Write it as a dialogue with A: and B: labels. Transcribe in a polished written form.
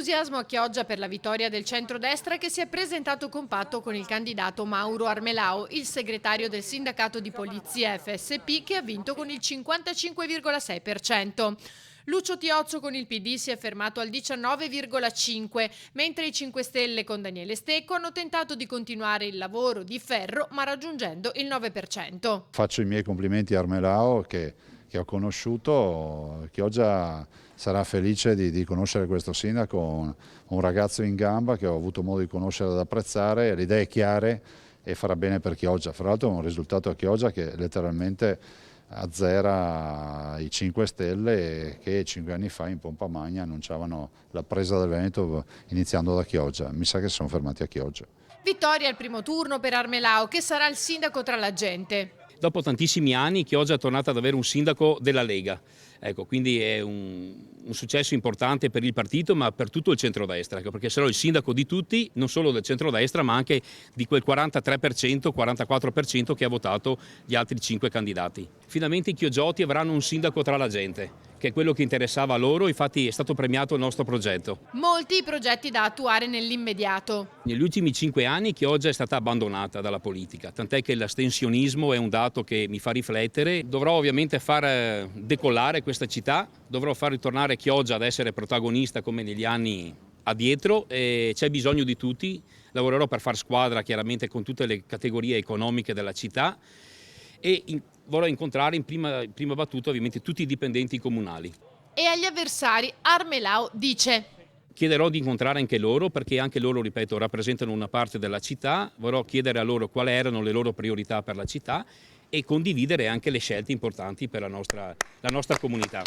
A: Entusiasmo a Chioggia per la vittoria del centrodestra che si è presentato compatto con il candidato Mauro Armelao, il segretario del sindacato di polizia FSP che ha vinto con il 55,6%. Lucio Tiozzo con il PD si è fermato al 19,5%, mentre i 5 Stelle con Daniele Stecco hanno tentato di continuare il lavoro di ferro ma raggiungendo il 9%.
B: Faccio i miei complimenti a Armelao che ho conosciuto. Chioggia sarà felice di conoscere questo sindaco, un ragazzo in gamba che ho avuto modo di conoscere ed apprezzare, le idee chiare e farà bene per Chioggia. Fra l'altro è un risultato a Chioggia che letteralmente azzera i 5 Stelle che 5 anni fa in pompa magna annunciavano la presa del Veneto iniziando da Chioggia. Mi sa che si sono fermati a Chioggia.
A: Vittoria al primo turno per Armelao che sarà il sindaco tra la gente.
C: Dopo tantissimi anni Chioggia è tornata ad avere un sindaco della Lega, ecco, quindi è un successo importante per il partito ma per tutto il centrodestra, ecco, perché sarò il sindaco di tutti, non solo del centrodestra ma anche di quel 43%, 44% che ha votato gli altri 5 candidati. Finalmente i chioggiotti avranno un sindaco tra la gente, che è quello che interessava a loro, infatti è stato premiato il nostro progetto.
A: Molti i progetti da attuare nell'immediato.
C: Negli ultimi 5 anni Chioggia è stata abbandonata dalla politica, tant'è che l'astensionismo è un dato che mi fa riflettere. Dovrò ovviamente far decollare questa città, dovrò far ritornare Chioggia ad essere protagonista come negli anni addietro e c'è bisogno di tutti. Lavorerò per far squadra chiaramente con tutte le categorie economiche della città e vorrò incontrare in prima battuta ovviamente tutti i dipendenti comunali.
A: E agli avversari Armelao dice:
C: chiederò di incontrare anche loro perché anche loro, ripeto, rappresentano una parte della città, vorrò chiedere a loro quali erano le loro priorità per la città e condividere anche le scelte importanti per la nostra comunità.